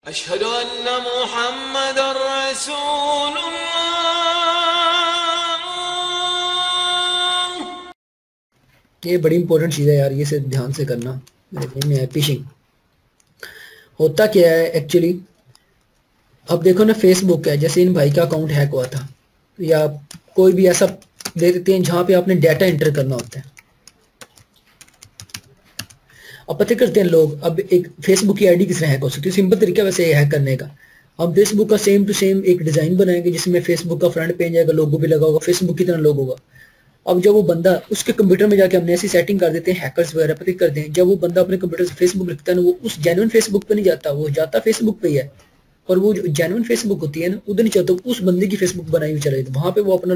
अशहदु अन्ना मुहम्मदुर रसूलुल्लाह। ये बड़ी इंपॉर्टेंट चीज़ है यार, ये से ध्यान से करना। मेरे ध्यान में है फिशिंग होता क्या है एक्चुअली। अब देखो ना, फेसबुक है, जैसे इन भाई का अकाउंट हैक हुआ था, या कोई भी ऐसा दे देते हैं जहाँ पे आपने डाटा एंटर करना होता है। अब पता करते हैं लोग, अब एक फेसबुक की आईडी किस तरह हैक हो सकती है। सिंपल तरीका वैसे हैक करने का, हम फेसबुक का सेम टू सेम एक डिज़ाइन बनाएंगे जिसमें फेसबुक का फ्रंट पेज आएगा, लोगो भी लगा होगा, फेसबुक की तरह लोगो होगा। अब जब वो बंदा उसके कंप्यूटर में जाके हमने ऐसी सेटिंग कर देते हैं, हैकर्स वगैरह पता करते हैं, जब वो बंदा अपने कंप्यूटर से फेसबुक लिखता है ना, वो उस जेन्युइन फेसबुक पे नहीं जाता, वो जाता फेसबुक पे ही है। और वो जो जेन्युइन फेसबुक होती है ना, उधर नहीं चलता, उस बंदे की फेसबुक बनाई हुई चले, वहां पे वो अपना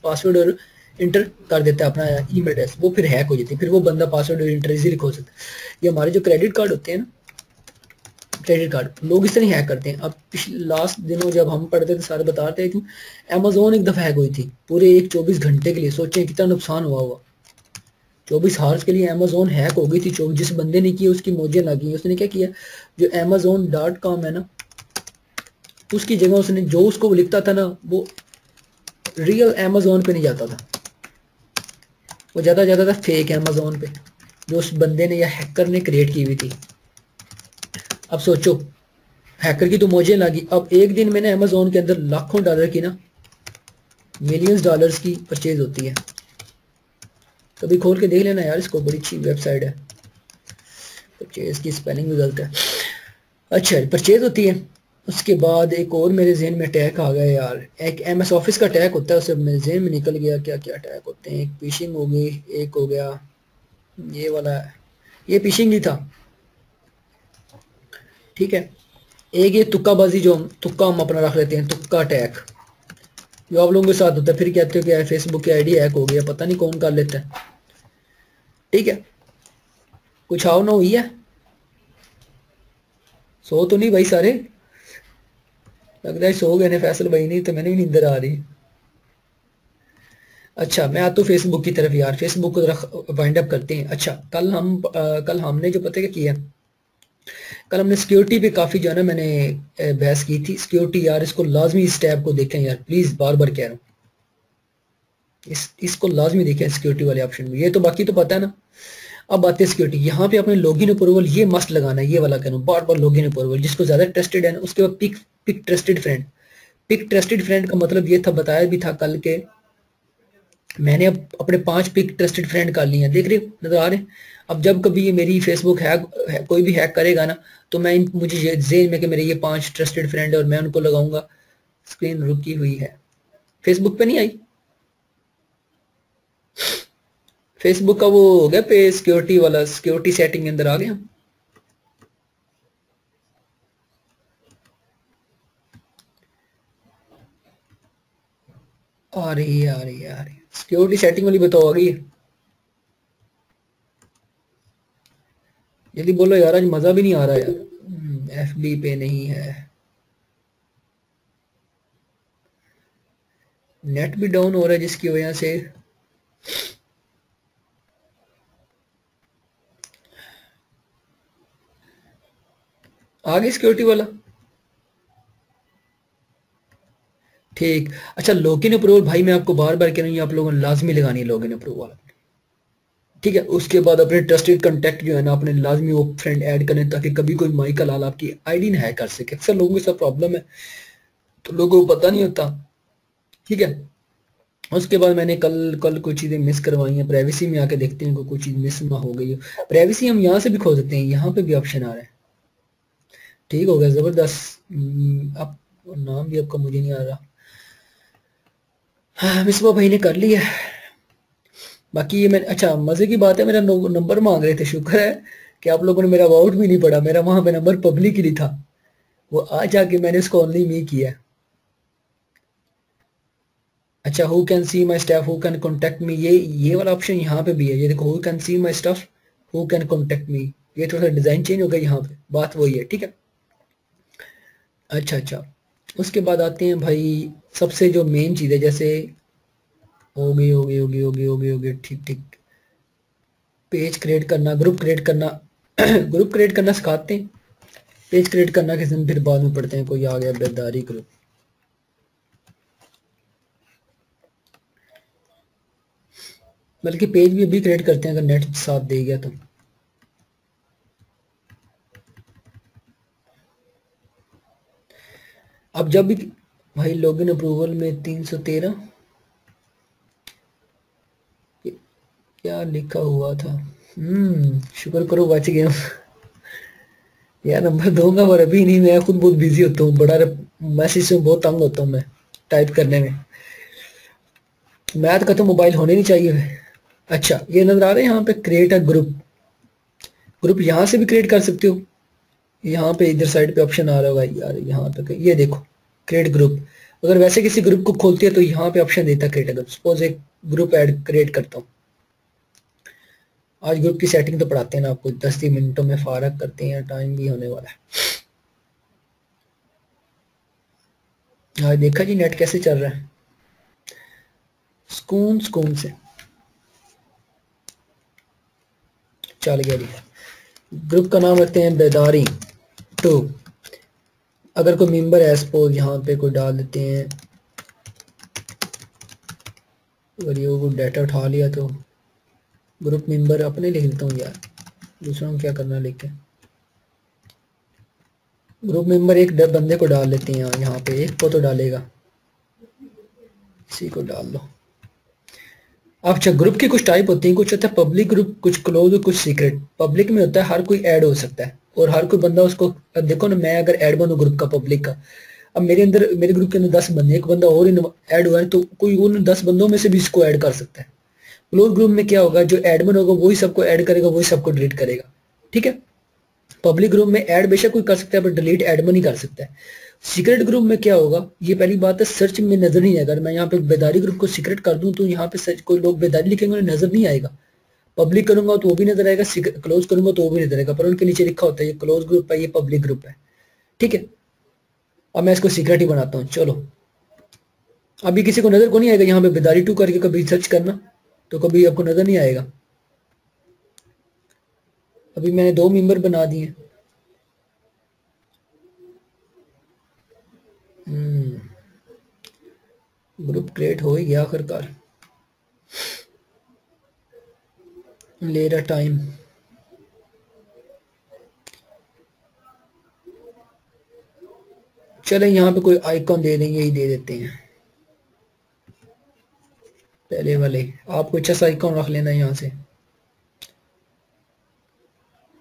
पासवर्ड और इंटर कर देता है, अपना ईमेल एड्रेस, वो फिर हैक हो जाती है, फिर वो बंदा पासवर्ड और इंटर इजीली खोल सकता है। ये हमारे जो क्रेडिट कार्ड होते हैं ना, क्रेडिट कार्ड लोग इस तरह हैक करते हैं। अब पिछले लास्ट दिनों जब हम पढ़ते थे सारे बताते हैं कि अमेजोन एक दफा हैक हुई थी, पूरे एक 24 घंटे के लिए, सोचें कितना नुकसान हुआ हुआ। 24 हार्स के लिए अमेजोन हैक हो गई थी। जिस बंदे ने की उसकी मौजें लगी। उसने क्या किया, जो amazon.com है ना, उसकी जगह उसने जो उसको लिखता था ना, वो रियल अमेजोन पे नहीं जाता था, वो जाता था फेक अमेजोन पे, जो उस बंदे ने या हैकर ने क्रिएट की हुई थी। अब सोचो, हैकर की तो मौजें लगी। अब एक दिन मैंने अमेजोन के अंदर लाखों डॉलर की ना, मिलियंस डॉलर्स की परचेज होती है। कभी खोल के देख लेना यार इसको, बड़ी अच्छी वेबसाइट है। परचेज की स्पेलिंग भी गलत है। अच्छा, परचेज होती है। उसके बाद एक और मेरे जहन में टैग आ गया यार, एक एमएस ऑफिस का टैग होता है, उसे मेरे जहन में निकल गया क्या क्या टैग होते हैं। एक फिशिंग हो गई, एक हो गया ये वाला, ये फिशिंग ही था, ठीक है। एक ये तुक्काबाजी, जो हम तुक्का हम अपना रख लेते हैं, तुक्का टैग, जो आप लोगों के साथ होता है, फिर कहते हो कि फेसबुक की आईडी हैक हो गया, पता नहीं कौन कर लेता है, ठीक है। कुछ आओ ना हुई है, सो तो नहीं भाई सारे, लगता है सो गए ने फैसल भाई, नहीं तो मैंने भी नींदर आ रही। अच्छा, मैं आता हूँ फेसबुक की तरफ यार, फेसबुक को वाइंड अप करते हैं। अच्छा, कल हमने जो पता क्या किया, कल हमने सिक्योरिटी पे काफ़ी जो है ना, मैंने बहस की थी। सिक्योरिटी यार, इसको लाजमी इस टैब को देखें यार, प्लीज़, बार बार कह रहा हूँ, इसको लाजमी देखें सिक्योरिटी वाले ऑप्शन में। ये तो बाकी तो पता है ना। अब बात है सिक्योरिटी, यहाँ पे अपने लॉगिन अप्रूवल ये मस्ट लगाना है, ये वाला कह रहा हूँ, बार बार लॉगिन अप्रूवल, जिसको ज़्यादा ट्रस्टेड है ना। उसके बाद pick pick trusted friend. Pick trusted friend का मतलब ये था, बताया भी था कल के, मैंने अब अपने 5 पिक ट्रस्टेड फ्रेंड कर लिए हैं, देख रहे हो, नजर आ रहे हैं। अब जब कभी ये मेरी फेसबुक हैक कोई भी हैक करेगा ना, तो मैं मुझे जेन में कि मेरे ये 5 ट्रस्टेड फ्रेंड है और मैं उनको लगाऊंगा। स्क्रीन रुकी हुई है, फेसबुक पे नहीं आई। फेसबुक का वो हो गया पे सिक्योरिटी वाला, सिक्योरिटी सेटिंग के अंदर आ गया। आ रही है सिक्योरिटी सेटिंग वाली, बताओ आ गई है? जल्दी बोलो यार, आज मजा भी नहीं आ रहा यार। एफबी पे नहीं है, नेट भी डाउन हो रहा है जिसकी वजह से। आ गई सिक्योरिटी वाला, ठीक। अच्छा, लॉगिन अप्रूवल भाई मैं आपको बार बार कह रहा हूँ, आप लोगों ने लाजमी लगानी है लॉगिन अप्रूवल, ठीक है। उसके बाद अपने ट्रस्टेड कांटेक्ट जो है ना, अपने लाजमी वो फ्रेंड ऐड करें, ताकि कभी कोई माइकल लाल आपकी आईडी ना हैक कर सके। अक्सर लोगों के साथ प्रॉब्लम है, तो लोगों को पता नहीं होता, ठीक है। उसके बाद मैंने कल कल कुछ चीज़ें मिस करवाई हैं, प्राइवेसी में आके देखते हैं कोई चीज़ मिस ना हो गई हो। प्राइवेसी हम यहाँ से भी खोल सकते हैं, यहाँ पे भी ऑप्शन आ रहा है, ठीक हो गया, ज़बरदस्त। अब नाम भी आपका मुझे नहीं आ रहा। हाँ, मिसबा भाई ने कर लिया। बाकी ये मैं, अच्छा मजे की बात है, मेरा नंबर मांग रहे थे, शुक्र है कि आप लोगों ने मेरा वाउट भी नहीं पढ़ा, मेरा वहां पे नंबर पब्लिक ही नहीं था, वो आज जाके मैंने उसको ओनली मी किया। अच्छा, who can see my staff, who can contact me, ये वाला ऑप्शन यहाँ पे भी है, ये देखो, who can see my staff, who can contact me. ये थोड़ा सा डिजाइन चेंज हो गया, यहाँ पे बात वही है, ठीक है। अच्छा, उसके बाद आते हैं भाई, सबसे जो मेन चीज़ है, जैसे हो गई, ठीक ठीक। पेज क्रिएट करना, ग्रुप क्रिएट करना ग्रुप क्रिएट करना सिखाते हैं। पेज क्रिएट करना किसी दिन फिर बाद में पढ़ते हैं। कोई आ गया बेदारी ग्रुप, बल्कि पेज भी अभी क्रिएट करते हैं अगर नेट साथ दे गया तो। अब जब भी भाई लॉगिन अप्रूवल में 313 क्या लिखा हुआ था, शुक्र करो बच गया यार। नंबर दूंगा पर अभी नहीं, मैं खुद बहुत बिजी होता हूँ, बड़ा मैसेज से बहुत तंग होता हूँ मैं टाइप करने में। मैथ का तो मोबाइल होने नहीं चाहिए। अच्छा ये नजर आ रहा है यहाँ पे क्रिएट अ ग्रुप, ग्रुप यहाँ से भी क्रिएट कर सकते हो। यहाँ पे इधर साइड पे ऑप्शन आ रहा होगा यार, यहाँ पे ये देखो क्रिएट ग्रुप। अगर वैसे किसी ग्रुप को खोलती है तो यहाँ पे ऑप्शन देता है क्रिएट अ ग्रुप। सपोज एक ग्रुप ऐड क्रिएट करता हूँ। आज ग्रुप की सेटिंग तो पढ़ाते हैं ना आपको, 10 मिनटों में फारग करते हैं, टाइम भी होने वाला है। आज देखा जी नेट कैसे चल रहा है, सुकून सुकून से चल गया जी। ग्रुप का नाम रखते हैं बेदारी 2। अगर कोई मेंबर है सपोज यहाँ पे कोई डाल देते हैं, अगर ये वो डाटा उठा लिया तो ग्रुप मेंबर अपने लिख देता हूँ यार, दूसरों को क्या करना लिख के। ग्रुप मेंबर एक बंदे को डाल लेते हैं, यहाँ पे एक को तो डालेगा, इसी को डाल लो। अब अच्छा ग्रुप की कुछ टाइप होती है, कुछ होता है पब्लिक ग्रुप, कुछ क्लोज और कुछ सीक्रेट। पब्लिक में होता है हर कोई ऐड हो सकता है और हर कोई बंदा उसको, देखो ना मैं अगर ऐड बनूं ग्रुप का पब्लिक का, अब मेरे अंदर मेरे ग्रुप के अंदर 10 बंदे, एक बंदा और ऐड हुआ है तो कोई उन 10 बंदों में से भी इसको ऐड कर सकता है। क्लोज ग्रुप में क्या होगा, जो एडमिन होगा वही सबको ऐड करेगा, वही सबको डिलीट करेगा, ठीक है। पब्लिक ग्रुप में ऐड बेशक कोई कर सकता है बट डिलीट एडमिन ही कर सकता है। सीक्रेट ग्रुप में क्या होगा, ये पहली बात है सर्च में नजर नहीं आएगा। अगर मैं यहाँ पे बेदारी ग्रुप को सीक्रेट कर दूं तो यहाँ पे सर्च कोई लोग बेदारी लिखेंगे उन्हें नजर नहीं आएगा। पब्लिक करूंगा तो वो भी नजर आएगा, क्लोज करूंगा तो वो भी नजर आएगा, पर उनके नीचे लिखा होता है ये क्लोज ग्रुप है, ये पब्लिक ग्रुप है, ठीक है। अब मैं इसको सीक्रेट ही बनाता हूँ। चलो अभी किसी को नजर को नहीं आएगा, यहाँ पे बेदारी 2 करके कभी सर्च करना तो कभी आपको नजर नहीं आएगा। अभी मैंने 2 मेंबर बना दिए। ग्रुप क्रिएट हो ही गया आखिरकार, ले रहा टाइम। चले यहाँ पे कोई आइकॉन दे देंगे, यही दे देते हैं पहले वाले। आप कुछ ऐसा आइकॉन रख लेना यहाँ से।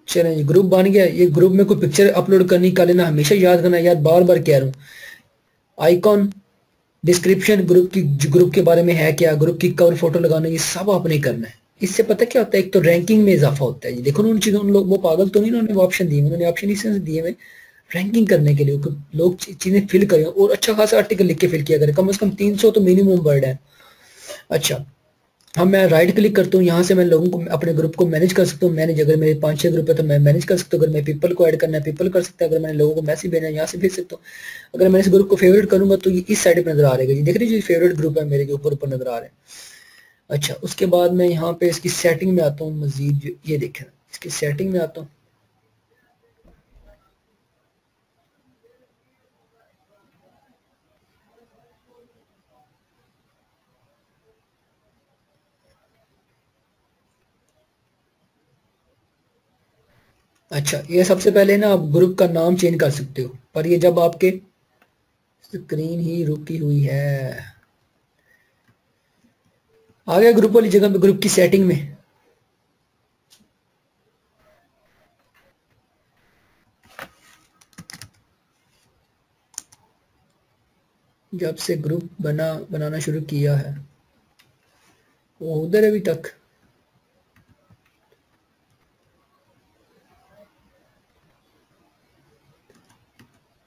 चलें ग्रुप बन गया। ये ग्रुप में कोई पिक्चर अपलोड करनी कर लेना, हमेशा याद करना, याद बार बार कह रहा हूँ। आइकॉन, डिस्क्रिप्शन, ग्रुप के बारे में है क्या, ग्रुप की कवर फोटो लगाना, ये सब आपने करना है। इससे पता क्या होता है, एक तो रैंकिंग में इजाफा होता है। देखो उन चीजों, उन लोग वो पागल तो नहीं, उन्होंने वो ऑप्शन दिए, उन्होंने ऑप्शन इसलिए दिए में रैंकिंग करने के लिए, लोग चीजें फिल करें और अच्छा खासा आर्टिकल लिख के फिल किया करें, कम से कम 300 तो मिनिमम वर्ड है। अच्छा हम मैं राइट क्लिक करता हूँ, यहाँ से मैं लोगों को अपने ग्रुप को मैनेज कर सकता हूँ। मैनेज, अगर मेरे 5-6 ग्रुप है तो मैं मैनेज कर सकता हूँ। अगर मैं पीपल को ऐड करना है पीपल कर सकता है। अगर मैंने लोगों को मैसेज भेजना है यहाँ से भेज सकता हूँ। अगर मैंने इस ग्रुप को फेवरेट करूंगा तो ये इस साइड पे नजर आ रहेगा, देख रही फेवरेट ग्रुप है मेरे, जो ऊपर ऊपर नजर आ रहे हैं। अच्छा उसके बाद मैं यहाँ पे इसकी सेटिंग में आता हूँ मजीद, ये देखें इसकी सेटिंग में आता हूँ। अच्छा ये सबसे पहले ना आप ग्रुप का नाम चेंज कर सकते हो, पर ये जब आपके स्क्रीन ही रुकी हुई है, आ गया ग्रुप वाली जगह पे, ग्रुप की सेटिंग में। जब से ग्रुप बनाना शुरू किया है वो उधर अभी तक।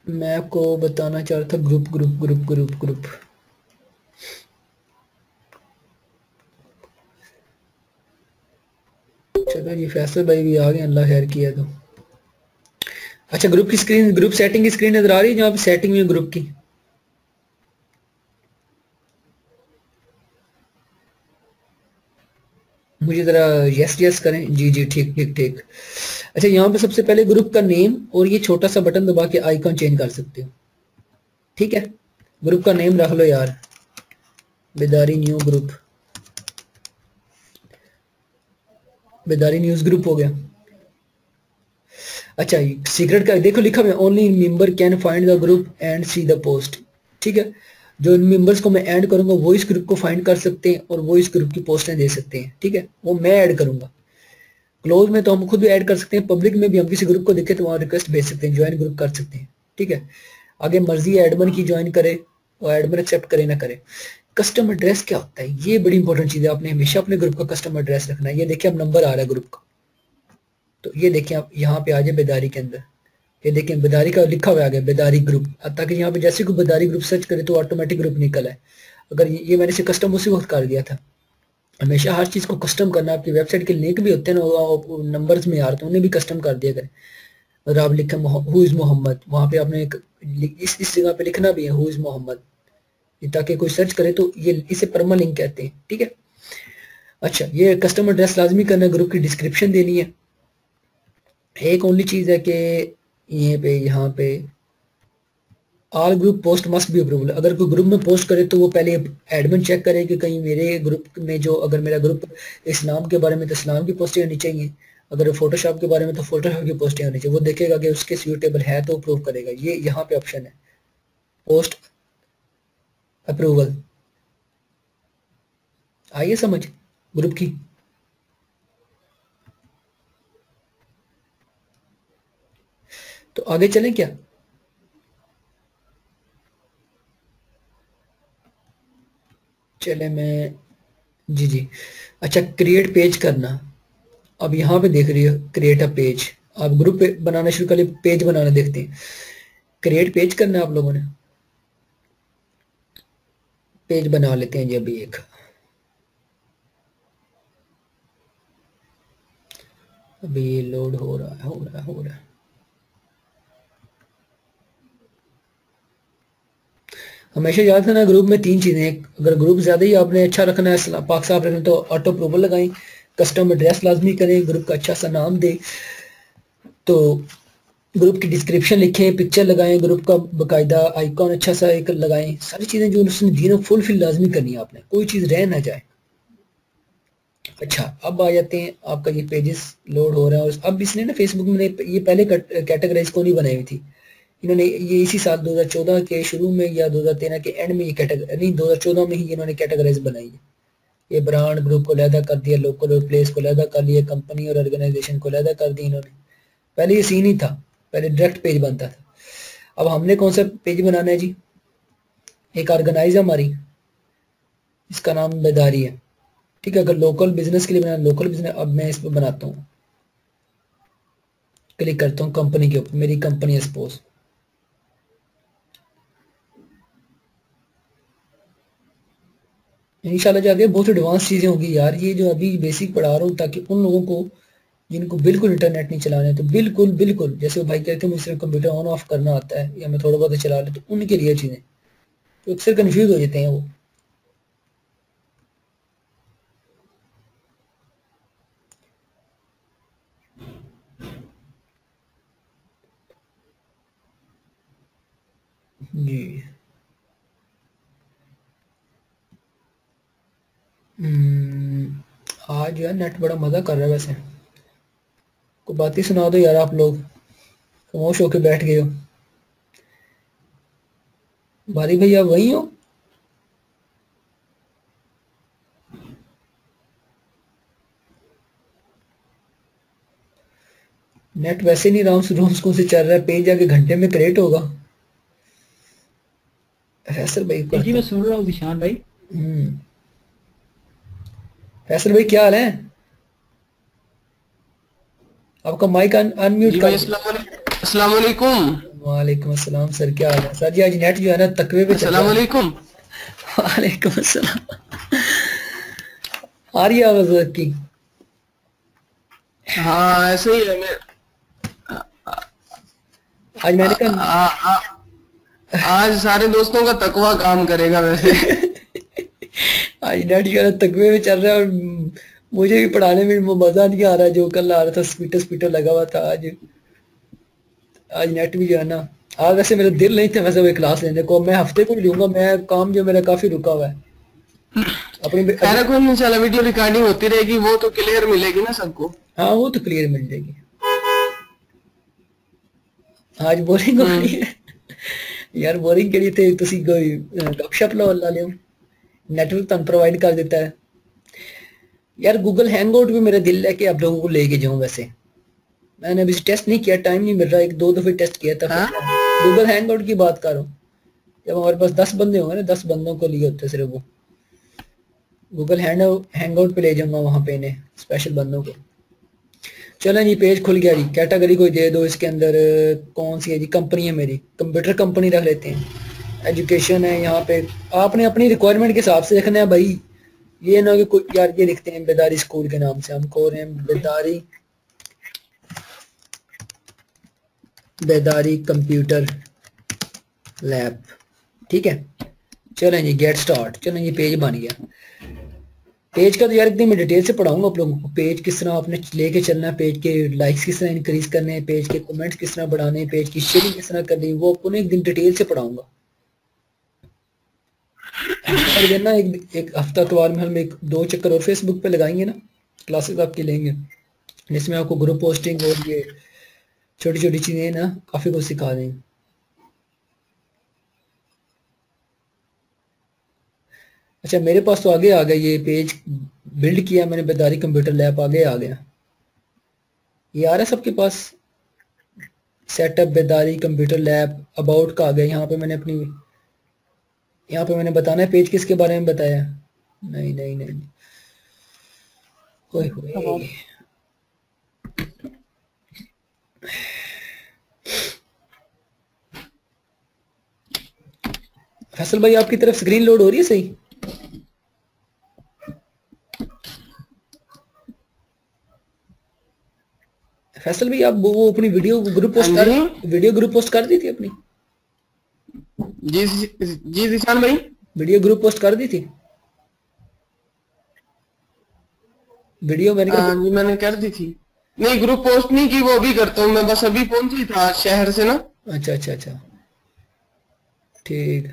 मैं आपको बताना चाह रहा था group group group group group. चलो ये फैसल भाई भी आ गए, अल्लाह खैर किया तो। अच्छा ग्रुप की स्क्रीन, ग्रुप सेटिंग की स्क्रीन नजर आ रही है जहाँ पे सेटिंग में ग्रुप की। मुझे ज़रा यस यस करें। जी जी, ठीक ठीक ठीक। अच्छा, यहाँ पे सबसे पहले ग्रुप का नेम और ये छोटा सा बटन दबा के आइकॉन चेंज कर सकते हो। ठीक है, ग्रुप का नेम रख लो यार, बेदारी न्यू ग्रुप, बेदारी न्यूज़ ग्रुप हो गया। अच्छा, सीक्रेट का देखो लिखा हुआ है, only member can find the group and see the post. ठीक है, जो इन मेंबर्स को मैं ऐड करूंगा वो इस ग्रुप को फाइंड कर सकते हैं और वो इस ग्रुप की पोस्टें दे सकते हैं। ठीक है, वो मैं ऐड करूंगा। क्लोज में तो हम खुद भी ऐड कर सकते हैं, पब्लिक में भी हम किसी ग्रुप को देखें तो वहाँ रिक्वेस्ट भेज सकते हैं, ज्वाइन ग्रुप कर सकते हैं। ठीक है, आगे मर्जी है एडमिन की, ज्वाइन करे और एडमिन एक्सेप्ट करे ना करे। कस्टम एड्रेस क्या होता है, ये बड़ी इंपॉर्टेंट चीज़ है, आपने हमेशा अपने ग्रुप का कस्टम एड्रेस रखना है। ये देखिए अब नंबर आ रहा है ग्रुप का, तो ये देखिए आप यहाँ पे आ जाए बेदारी के अंदर, ये देखें बेदारी का लिखा हुआ आ गया बेदारी ग्रुप, ताकि यहाँ पे जैसे कोई बेदारी ग्रुप सर्च करे तो ऑटोमेटिक ग्रुप निकल आए। अगर ये मैंने से कस्टम उसी वक्त कर दिया था। हमेशा हर चीज़ को कस्टम करना, आपकी वेबसाइट के लिंक भी होते हैं ना नंबर्स में यार, तो उन्हें भी कस्टम कर दिया करें। अगर आप लिखें हु इज़ मोहम्मद, वहाँ पे आपने इस जगह पे लिखना भी है हु इज़ मोहम्मद, ताकि कोई सर्च करे तो ये इसे परमा लिंक कहते हैं। ठीक है, अच्छा ये कस्टम एड्रेस लाजमी करना है, ग्रुप की डिस्क्रिप्शन देनी है। एक ओनली चीज़ है कि यहाँ पे all group post must be approval. अगर कोई ग्रुप में पोस्ट करे तो वो पहले एडमिन चेक करे कि कहीं मेरे ग्रुप में जो, अगर मेरा ग्रुप इस्लाम के बारे में तो इस्लाम की पोस्टें होनी चाहिए, अगर फोटोशॉप के बारे में तो फोटोशॉप की पोस्टें होनी चाहिए। वो देखेगा कि उसके सूटेबल है तो अप्रूव करेगा। ये यहाँ पे ऑप्शन है पोस्ट अप्रूवल। आइए समझ ग्रुप की। तो आगे चलें क्या? चले मैं, जी जी। अच्छा, क्रिएट पेज करना। अब यहाँ पे देख रही हो क्रिएट अ पेज, आप ग्रुप बनाना शुरू कर लिए, पेज बनाना देखते हैं। क्रिएट पेज करना है आप लोगों ने, पेज बना लेते हैं जी अभी एक। अभी ये लोड हो रहा है, हो रहा है, हो रहा है। हमेशा याद रखना ग्रुप में तीन चीजें हैं। अगर ग्रुप ज्यादा ही आपने अच्छा रखना है, पाक साफ रखना है, तो ऑटो अप्रूवल लगाएं, कस्टम एड्रेस लाजमी करें, ग्रुप का अच्छा सा नाम दें, तो ग्रुप की डिस्क्रिप्शन लिखें, पिक्चर लगाएं, ग्रुप का बकायदा आइकॉन अच्छा सा एक लगाएं। सारी चीजें जो उसने दी ना फुलफिल लाजमी करनी है आपने, कोई चीज रह ना जाए। अच्छा, अब आ जाते हैं, आपका ये पेजेस लोड हो रहा है। और अब इसने ना फेसबुक में ये पहले कैटेगराइज को नहीं बनाई हुई थी, इन्होंने ये इसी साल 2014 के शुरू में या 2013 के एंड में ये कैटेगरी, नहीं 2014 में ही इन्होंने कैटेगराइज बनाई है। ये ब्रांड ग्रुप को लहदा कर दिया, लोकल और प्लेस को लहदा कर लिया, कंपनी और ऑर्गेनाइजेशन को लहदा कर दिया इन्होंने। पहले ये सीन ही था, पहले डायरेक्ट पेज बनता था। अब हमने कौन सा पेज बनाना है जी? एक ऑर्गेनाइज है हमारी, इसका नाम बेदारी है। ठीक है, अगर लोकल बिजनेस के लिए बनाना, लोकल बिजनेस, अब मैं इस पर बनाता हूँ, क्लिक करता हूँ कंपनी के ऊपर, मेरी कंपनी है सपोज, इंशाल्लाह जाके बहुत एडवांस चीज़ें होगी यार। ये जो अभी बेसिक पढ़ा रहा हूँ, ताकि उन लोगों को जिनको बिल्कुल इंटरनेट नहीं चलाना है, तो बिल्कुल बिल्कुल जैसे वो भाई कहते हैं मुझे सिर्फ कंप्यूटर ऑन ऑफ करना आता है या मैं थोड़ा बहुत चला ले, तो उनके लिए चीज़ें, तो अक्सर कन्फ्यूज हो जाते हैं वो। जी आज जो है नेट बड़ा मज़ा कर रहा है वैसे। कोई बात ही सुना दो यार, आप लोग खामोश होके बैठ गए हो। बारी भैया वही हो? नेट वैसे नहीं रोम्स को से चल रहा है, पेज आगे घंटे में क्रिएट होगा। फैसल भाई जी मैं सुन रहा हूँ विशान भाई। फैसल भाई क्या हाल है? आपका माइक अनम्यूट जी कर। भाई अस्सलाम वालेकुम। वालेकुम अस्सलाम सर, क्या हाल है सर जी? आज नेट जो है ना तकवे पे चल रहा अस्सलाम है। वालेकुम। वालेकुम अस्सलाम। आ रही है आवाज आपकी? हाँ ऐसे ही है। मैं आज मैंने कहा आज सारे दोस्तों का तकवा काम करेगा वैसे। आज नेट जो है ना तकवे में चल रहा है, और मुझे भी पढ़ाने में मजा नहीं आ रहा, जो कल आ रहा था स्पीटर स्पीटर लगा हुआ था। आज आज नेट भी जो है ना, आज वैसे मेरा दिल नहीं था वैसे वो क्लास लेने को, मैं हफ्ते को ही लूंगा, मैं काम जो मेरा काफी रुका हुआ है अपनी खैर कोई नहीं, इंशाल्लाह वीडियो रिकॉर्डिंग होती रहेगी, वो तो क्लियर मिलेगी ना सबको। हाँ वो तो क्लियर मिल जाएगी। आज बोरिंग हो रही है यार, बोरिंग के लिए थे तुसी कोई गपशप ला लियो, नेटवर्क तुम प्रोवाइड कर देता है यार। गूगल हैंगआउट भी मेरा दिल है कि आप लोगों को लेके जाऊं, वैसे मैंने अभी टेस्ट नहीं किया, टाइम नहीं मिल रहा, एक दो दफे टेस्ट किया था। गूगल हैंगआउट की बात कर रहा हूँ, जब हमारे पास 10 बंदे होंगे ना, 10 बंदों को लिए होते सिर्फ वो, गूगल हैंगआउट पे ले जाऊंगा वहां पे इन्हें, स्पेशल बंदों को। चलो जी पेज खुल गया जी, कैटेगरी कोई दे दो, इसके अंदर कौन सी है जी, कंपनी है मेरी, कंप्यूटर कंपनी रख लेते हैं। एजुकेशन है, यहाँ पे आपने अपनी रिक्वायरमेंट के हिसाब से रखना है भाई, ये ना कि कोई यार ये लिखते हैं बेदारी स्कूल के नाम से, हम कह रहे हैं बेदारी कंप्यूटर लैब, ठीक है। चलें जी गेट स्टार्ट, चलें जी पेज बन गया। पेज का तो यार एकदम मैं डिटेल से पढ़ाऊंगा आप लोगों को, पेज किस तरह आपने लेके चलना है, पेज के लाइक्स किस तरह इंक्रीज करने हैं, पेज के कमेंट्स किस तरह बढ़ाने हैं, पेज की शेयरिंग किस तरह करनी है, वो आपको एक दिन डिटेल से पढ़ाऊंगा। ना एक हफ्ता अखबार में हम एक दो चक्कर और फेसबुक पे लगाएंगे ना, क्लासेस आपके लेंगे जिसमें आपको ग्रुप पोस्टिंग और ये छोटी छोटी चीजें ना काफी कुछ सिखा देंगे। अच्छा मेरे पास तो आगे आ गया, ये पेज बिल्ड किया मैंने, बेदारी कंप्यूटर लैब आगे आ गया, ये आ रहा है सबके पास। सेटअप बेदारी कंप्यूटर लैब, अबाउट का आ गया, यहाँ पे मैंने अपनी, यहाँ पे मैंने बताना है पेज किसके बारे में बताया, नहीं नहीं नहीं, ओए होए फैसल भाई आपकी तरफ स्क्रीन लोड हो रही है सही? फैसल भाई आप वो अपनी वीडियो ग्रुप पोस्ट कर दी थी अपनी? जी जी जिशान भाई, वीडियो ग्रुप पोस्ट कर दी थी वीडियो मैंने कर दी थी, नहीं ग्रुप पोस्ट नहीं की, वो अभी करता हूँ मैं, बस अभी पहुंची था शहर से ना। अच्छा अच्छा अच्छा ठीक,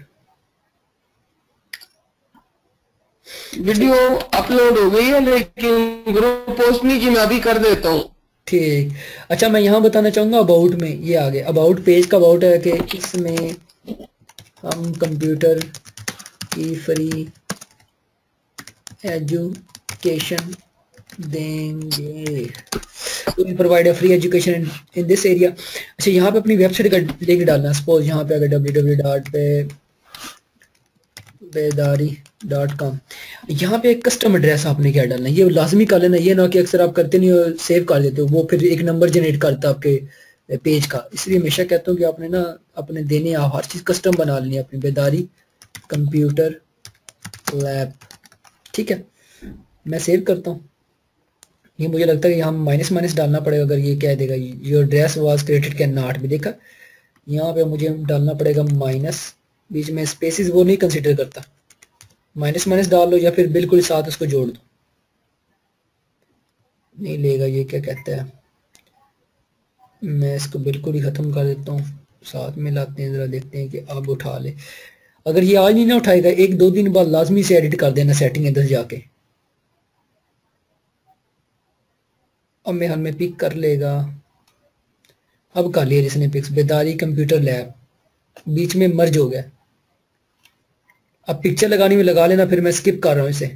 वीडियो अपलोड हो गई है लेकिन ग्रुप पोस्ट नहीं की, मैं अभी कर देता हूँ। ठीक। अच्छा मैं यहाँ बताना चाहूंगा अबाउट में, ये आ गया अबाउट, पेज का अबाउट है कि इसमें हम कंप्यूटर की फ्री एजुकेशन देंगे, provide free education in this area. अच्छा यहाँ पे अपनी वेबसाइट का लिंक डालना, सपोज यहाँ पे अगर www.bedaari.com, यहाँ पे एक कस्टम एड्रेस आपने क्या डालना है, ये लाजमी कर लेना, ये ना कि अक्सर आप करते नहीं हो सेव कर देते हो, वो फिर एक नंबर जनरेट करता है आपके पेज का, इसलिए हमेशा कहता हूँ कि आपने ना अपने देने आप हर चीज़ कस्टम बना लेनी है अपनी, बेदारी कंप्यूटर लैब, ठीक है। मैं सेव करता हूँ, ये मुझे लगता है कि यहाँ माइनस माइनस डालना पड़ेगा, अगर ये कह देगा your dress was created can not भी, देखा यहाँ पे मुझे डालना पड़ेगा माइनस, बीच में स्पेसिस वो नहीं कंसीडर करता, माइनस माइनस डाल लो या फिर बिल्कुल साथ उसको जोड़ दो, नहीं लेगा ये, क्या कहता है, मैं इसको बिल्कुल ही खत्म कर देता हूँ, साथ में लाते हैं जरा, देखते हैं कि अब उठा ले। अगर ये आज नहीं ना उठाएगा, एक दो दिन बाद लाजमी से एडिट कर देना सेटिंग इधर जाके, अब मैं हमें पिक कर लेगा, अब कर लिया जिसने पिक्स, बेदारी कंप्यूटर लैब बीच में मर्ज हो गया, अब पिक्चर लगानी में लगा लेना, फिर मैं स्किप कर रहा हूँ इसे।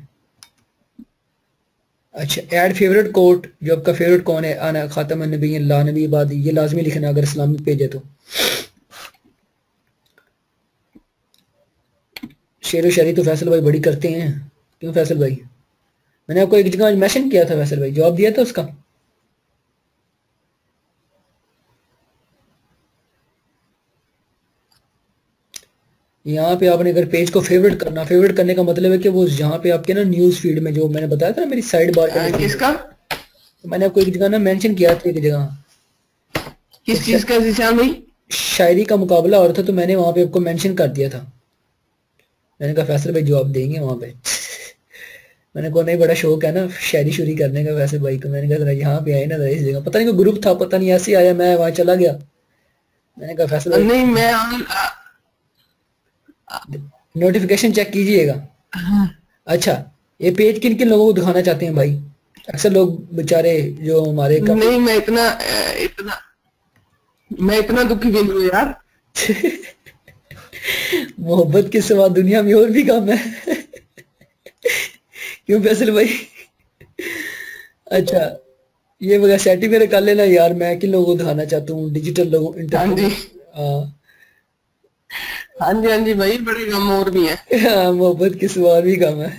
अच्छा ऐड फेवरेट कोट, जो आपका फेवरेट कौन है, आना खातम नबी ला नबी बाद, ये लाजमी लिखना अगर इस्लामिक पेज है तो। शेर व शायरी तो फैसल भाई बड़ी करते हैं, क्यों फैसल भाई? मैंने आपको एक जगह मैंशन किया था फैसल भाई, जवाब दिया था उसका? यहाँ पे आपने अगर पेज को फेवरेट करना, फेवरेट करने का मतलब है कि वो यहाँ पे आपके ना न्यूज फीड में, जो मैंने बताया था ना मेरी साइड बार के किसका, तो मैंने आपको एक जगह ना मेंशन किया था, एक जगह किस चीज का जिशान भाई? शायरी का मुकाबला हो रहा था, तो मैंने वहां पे आपको मेंशन कर दिया था, मैंने कहा फैसल भाई जवाब देंगे वहां पे मैंने कहा नहीं, बड़ा शौक है ना शायरी शुरी करने का वैसे भाई को। मैंने कहा जरा यहाँ पे आए ना जरा इस जगह, पता नहीं कोई ग्रुप था, पता नहीं ऐसे ही आया, मैं वहां चला गया। मैंने कहा फैसल भाई नहीं मैं नोटिफिकेशन चेक कीजिएगा। अच्छा, ये पेज किन किन लोगों को दिखाना चाहते हैं भाई? अक्सर लोग बेचारे जो हमारे काफी नहीं, मैं इतना दुखी भी नहीं हूँ यार। मोहब्बत के सिवा दुनिया में और भी काम है। क्यों फैसल भाई? अच्छा, ये वगैरह सेटिंग मेरे कर लेना यार। मैं किन लोगों को दिखाना चाहता हूँ? डिजिटल लोगों, हाँ जी, हाँ। हाँ जी, हाँ जी भाई, बड़े गम और भी हैं। हाँ, मोहब्बत के सिवा और भी काम है।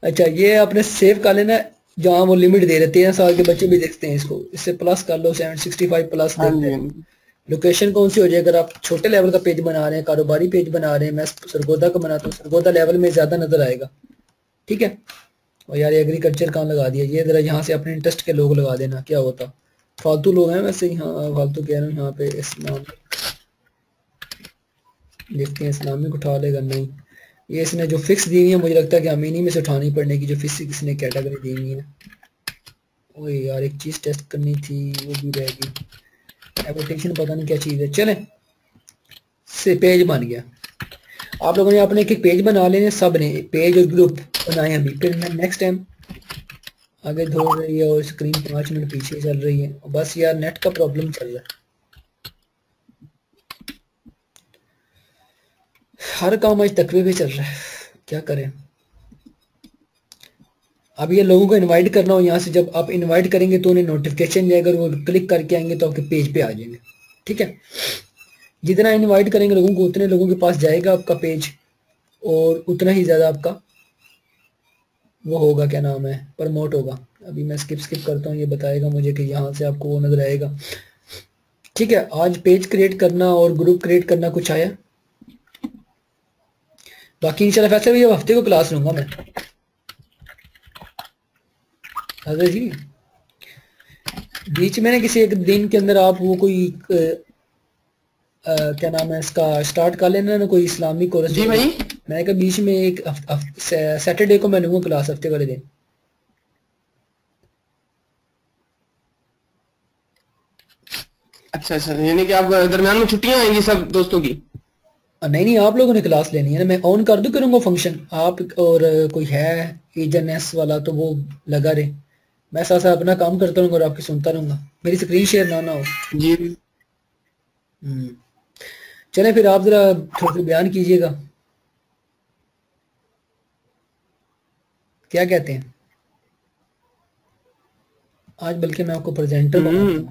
अच्छा, ये आपने सेव कर लेना, जहाँ वो लिमिट दे रहे 13 साल के बच्चे भी देखते हैं इसको, इससे प्लस कर लो, 765 प्लस हाँ देखते जी, हैं। हाँ जी। लोकेशन कौन सी हो जाए? अगर आप छोटे लेवल का पेज बना रहे हैं, कारोबारी पेज बना रहे हैं, मैं सरगोदा का बनाता हूँ, सरगोदा लेवल में ज्यादा नजर आएगा। ठीक है। और यार एग्रीकल्चर कहाँ लगा दिया? ये जरा यहाँ से अपने इंटरेस्ट के लोग लगा देना, क्या होता। फालतू लोग हैं वैसे, यहाँ फालतू कह रहा हूँ। यहाँ पे इस्लामिक देखते हैं, इस्लामिक उठा लेगा नहीं। ये इसने जो फिक्स दी हुई है, मुझे लगता है कि हमें इन्हीं में से उठानी पड़ने की, जो फिक्स ने कैटेगरी दी हुई है। ओए यार, एक चीज टेस्ट करनी थी, वो भी रह गई। एवोटेशन पता नहीं क्या चीज है। चले, से पेज बन गया। आप लोगों ने अपने एक एक पेज बना लेने, सब ने पेज और ग्रुप बनाए अभी। फिर मैं नेक्स्ट टाइम आगे दौड़ रही है और स्क्रीन 5 मिनट पीछे चल रही है। बस यार नेट का प्रॉब्लम चल रहा है, हर काम आज तकवे पे चल रहा है, क्या करें। अब ये लोगों को इनवाइट करना हो, यहाँ से जब आप इनवाइट करेंगे तो उन्हें नोटिफिकेशन जाएगा, वो क्लिक करके आएंगे तो आपके पेज पे आ जाएंगे। ठीक है, जितना इनवाइट करेंगे लोगों को, उतने लोगों के पास जाएगा आपका पेज, और उतना ही ज्यादा आपका वो होगा, क्या नाम है, प्रमोट होगा। अभी मैं स्किप करता हूँ, ये बताएगा मुझे कि यहाँ से आपको वो नजर आएगा। ठीक है, आज पेज क्रिएट करना और ग्रुप क्रिएट करना कुछ आया। बाकी इंशाल्लाह वैसे भी हफ्ते को क्लास लूंगा मैं। अगर जी बीच में ना किसी एक दिन के अंदर आप वो कोई क्या नाम है इसका, स्टार्ट कर लेना ना कोई इस्लामिक कोर्स। जी भाई। मैंने कहा बीच में एक सैटरडे को मैं लूंगा क्लास, हफ्ते वाले दिन। अच्छा अच्छा, यानी कि आप दरमियान में छुट्टियां आएंगी सब दोस्तों की? नहीं नहीं, आप लोगों ने क्लास लेनी है ना, मैं ऑन कर दूं करूंगा फंक्शन। आप और कोई है एजएनएस वाला तो वो लगा रहे, मैं साथ साथ अपना काम करता रहूंगा और आपकी सुनता रहूंगा, मेरी स्क्रीन शेयर ना हो। जी। हम्म, चले फिर आप जरा थोड़ा सा बयान कीजिएगा, क्या कहते हैं? आज बल्कि मैं आपको प्रेजेंटर बनाता हूँ। नहीं,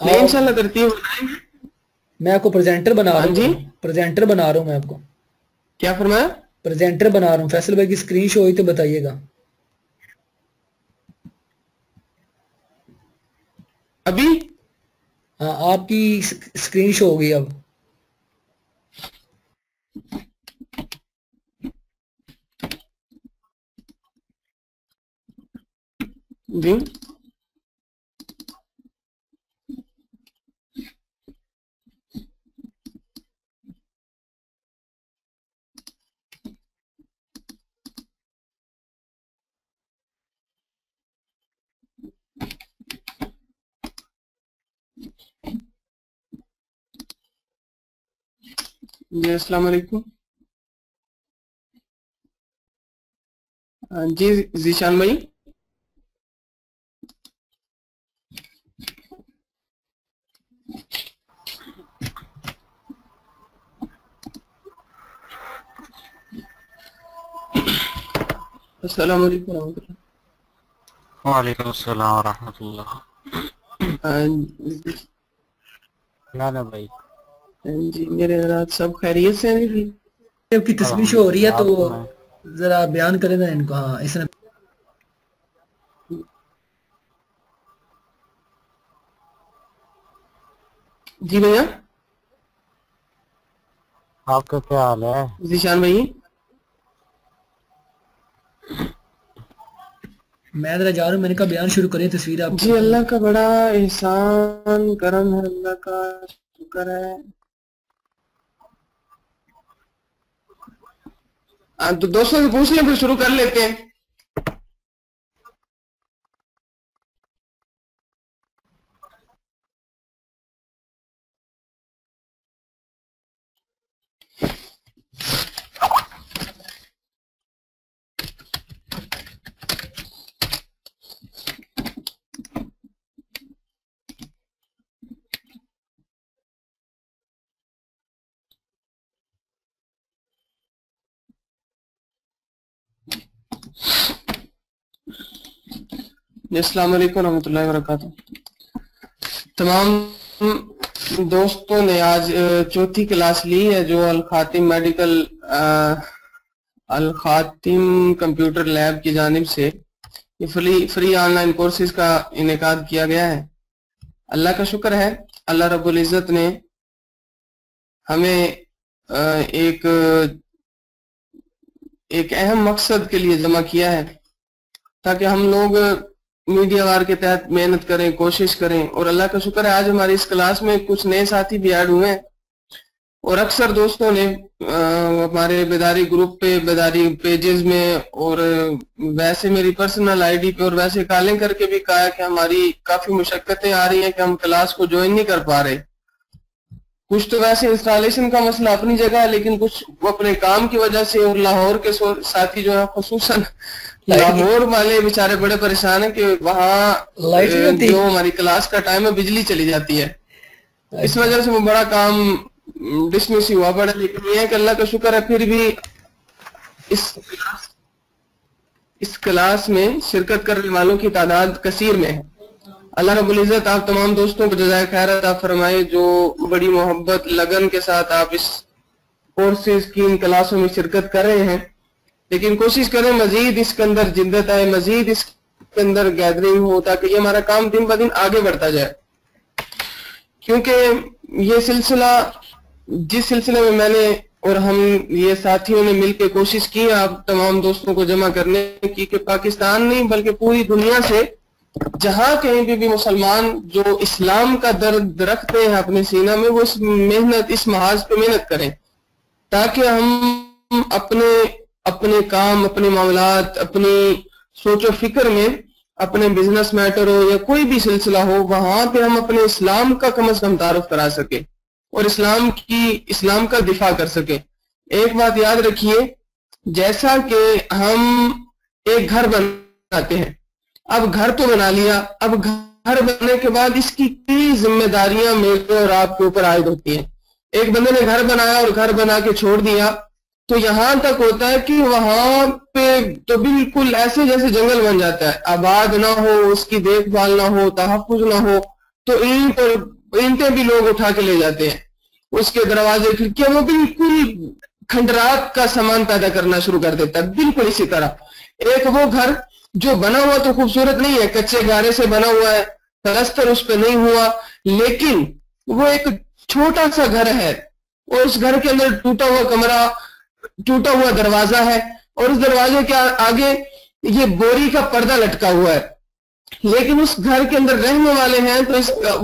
आप, इंशाल्लाह तरतीब बनाएंगे। मैं आपको प्रेजेंटर बना हाँ रहा जी, हूँ, प्रेजेंटर बना रहा हूँ मैं आपको, क्या फरमाया? प्रेजेंटर बना रहा हूँ। फैसल भाई की स्क्रीन शो हुई तो बताइएगा। अभी? हाँ, आपकी स्क्रीन शो हो गई अब। जी। जी, अस्सलाम वालेकुम। जी, जीशान भाई। अस्सलाम वालेकुम रहमतुल्लाह। वालेकुम अस्सलाम रहमतुल्लाह। जी। नाना भाई, जी, मेरे रात सब खैरियत से हैं जी। आपकी तस्वीर शो हो रही है अल्हम्दुलिल्लाह। तो आप सुनाए? जरा बयान करें ना इनको। हाँ, इसने जी भैया। आपका क्या हाल है? जीशान भाई। मैं जरा जा रहा हूँ, मैंने कहा बयान शुरू करें, तस्वीर जी, आपको। अल्लाह का बड़ा एहसान करम है, अल्लाह का शुक्र है। तो दोस्तों से पूछ लें, फिर शुरू कर लेते हैं। अस्सलाम वालेकुम रहमतुल्लाहि व बरकातुहू। तमाम दोस्तों ने आज चौथी क्लास ली है जो अल खातिम कंप्यूटर लैब की जानिब से ये फ्री ऑनलाइन कोर्सेज का इनेकाद किया गया है। अल्लाह का शुक्र है, अल्लाह रब्बुल इज़्ज़त ने हमें एक अहम मकसद के लिए जमा किया है ताकि हम लोग मीडिया वार के तहत मेहनत करें, कोशिश करें। और अल्लाह का शुक्र है आज हमारी इस क्लास में कुछ नए साथी भी ऐड हुए हैं और अक्सर दोस्तों ने हमारे बेदारी ग्रुप पे, बेदारी पेजेस में और वैसे मेरी पर्सनल आईडी पे और वैसे कॉलिंग करके भी कहा कि हमारी काफी मुशक्कतें आ रही हैं कि हम क्लास को ज्वाइन नहीं कर पा रहे। कुछ तो वैसे इंस्टॉलेशन का मसला अपनी जगह है, लेकिन कुछ अपने काम की वजह से और लाहौर के साथी जो है, खुसूसन लाहौर वाले बेचारे बड़े परेशान है कि वहाँ जो हमारी क्लास का टाइम है बिजली चली जाती है। इस वजह से वो बड़ा काम डिसमिस हुआ पड़ा। लेकिन ये है कि अल्लाह का शुक्र है फिर भी इस क्लास में शिरकत करने वालों की तादाद कसीर में है। अल्लाह रब्बुल इज़्ज़त आप तमाम दोस्तों को जज़ाए खैर अता फरमाए जो बड़ी मोहब्बत लगन के साथ आप इस कोर्सेज की इन क्लासों में शिरकत कर रहे हैं। लेकिन कोशिश करें मजीद इसके अंदर जिद्दत आए, मजीद इसके अंदर गैदरिंग हो ताकि ये हमारा काम दिन ब दिन आगे बढ़ता जाए। क्योंकि ये सिलसिला जिस सिलसिले में मैंने और हम ये साथियों ने मिलकर कोशिश की आप तमाम दोस्तों को जमा करने की कि पाकिस्तान नहीं बल्कि पूरी दुनिया से जहां कहीं भी मुसलमान जो इस्लाम का दर्द रखते हैं अपने सीना में, वो इस मेहनत, इस महाज पे मेहनत करें ताकि हम अपने काम, अपने मामलात, अपनी सोचो फिक्र में, अपने बिजनेस मैटर हो या कोई भी सिलसिला हो, वहां पे हम अपने इस्लाम का कम से कम तारुफ करा सके और इस्लाम का दिफा कर सके। एक बात याद रखिए, जैसा कि हम एक घर बनाते हैं, अब घर तो बना लिया, अब घर बनने के बाद इसकी कई जिम्मेदारियां मेरे और आपके ऊपर आयद होती हैं। एक बंदे ने घर बनाया और घर बना के छोड़ दिया तो यहां तक होता है कि वहां पे तो बिल्कुल ऐसे जैसे जंगल बन जाता है, आबाद ना हो, उसकी देखभाल ना हो, तहफ्फुज ना हो, तो ईंटें भी लोग उठा के ले जाते हैं, उसके दरवाजे खिड़कियां वो बिल्कुल खंडरात का सामान पैदा करना शुरू कर देता है। बिल्कुल इसी तरह एक वो घर जो बना हुआ तो खूबसूरत नहीं है, कच्चे गारे से बना हुआ है, प्लास्टर उस पर नहीं हुआ, लेकिन वो एक छोटा सा घर है और उस घर के अंदर टूटा हुआ कमरा, टूटा हुआ दरवाजा है और उस दरवाजे के आगे ये बोरी का पर्दा लटका हुआ है। लेकिन उस घर के अंदर रहने वाले हैं तो